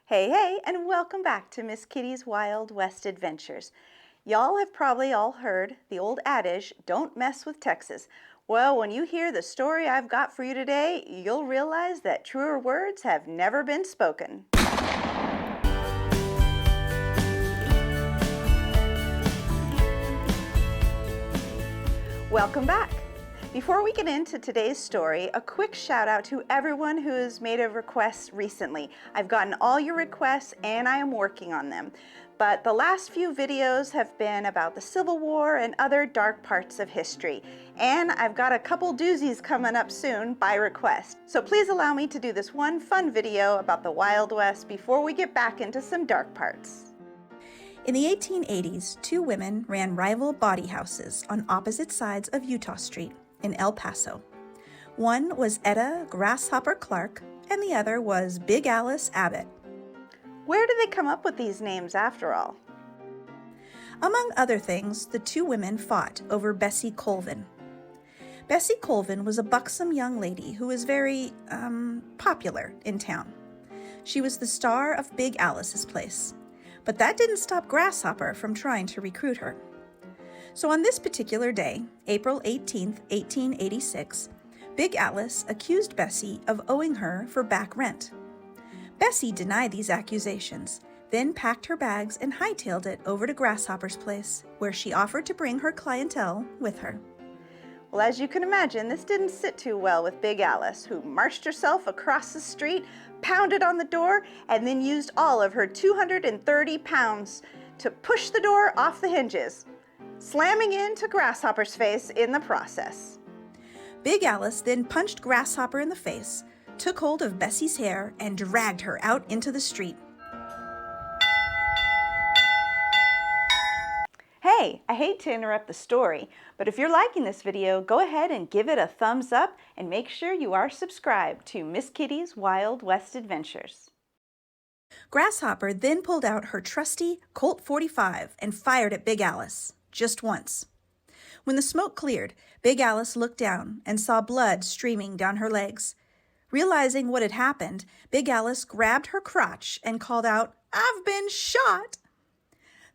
Hey, hey, and welcome back to Miss Kitty's Wild West Adventures. Y'all have probably all heard the old adage, don't mess with Texas. Well, when you hear the story I've got for you today, you'll realize that truer words have never been spoken. Welcome back. Before we get into today's story, a quick shout out to everyone who has made a request recently. I've gotten all your requests and I am working on them. But the last few videos have been about the Civil War and other dark parts of history. And I've got a couple doozies coming up soon by request. So please allow me to do this one fun video about the Wild West before we get back into some dark parts. In the 1880s, two women ran rival bawdy houses on opposite sides of Utah Street in El Paso. One was Etta Grasshopper Clark, and the other was Big Alice Abbott. Where did they come up with these names after all? Among other things, the two women fought over Bessie Colvin. Bessie Colvin was a buxom young lady who was very, popular in town. She was the star of Big Alice's place, but that didn't stop Grasshopper from trying to recruit her. So on this particular day, April 18th, 1886, Big Alice accused Bessie of owing her for back rent. Bessie denied these accusations, then packed her bags and hightailed it over to Grasshopper's place, where she offered to bring her clientele with her. Well, as you can imagine, this didn't sit too well with Big Alice, who marched herself across the street, pounded on the door, and then used all of her 230 pounds to push the door off the hinges, slamming into Grasshopper's face in the process. Big Alice then punched Grasshopper in the face, took hold of Bessie's hair, and dragged her out into the street. Hey, I hate to interrupt the story, but if you're liking this video, go ahead and give it a thumbs up and make sure you are subscribed to Miss Kitty's Wild West Adventures. Grasshopper then pulled out her trusty Colt 45 and fired at Big Alice, just once. When the smoke cleared, Big Alice looked down and saw blood streaming down her legs. Realizing what had happened, Big Alice grabbed her crotch and called out, "I've been shot!"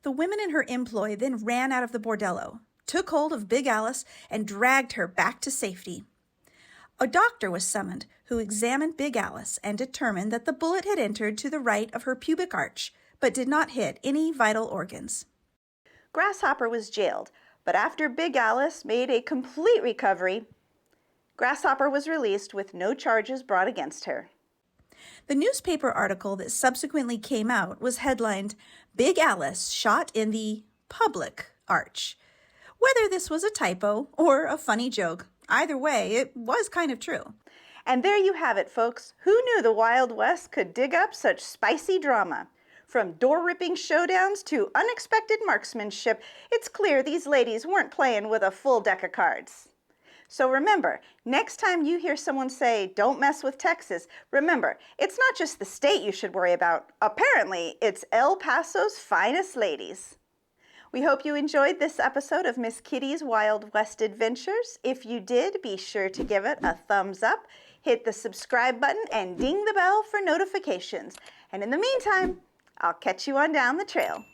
The women in her employ then ran out of the bordello, took hold of Big Alice, and dragged her back to safety. A doctor was summoned who examined Big Alice and determined that the bullet had entered to the right of her pubic arch, but did not hit any vital organs. Grasshopper was jailed, but after Big Alice made a complete recovery, Grasshopper was released with no charges brought against her. The newspaper article that subsequently came out was headlined, "Big Alice Shot in the Public Arch." Whether this was a typo or a funny joke, either way, it was kind of true. And there you have it, folks. Who knew the Wild West could dig up such spicy drama? From door-ripping showdowns to unexpected marksmanship, it's clear these ladies weren't playing with a full deck of cards. So remember, next time you hear someone say, "Don't mess with Texas," remember, it's not just the state you should worry about. Apparently, it's El Paso's finest ladies. We hope you enjoyed this episode of Miss Kitty's Wild West Adventures. If you did, be sure to give it a thumbs up, hit the subscribe button, and ding the bell for notifications. And in the meantime, I'll catch you on down the trail.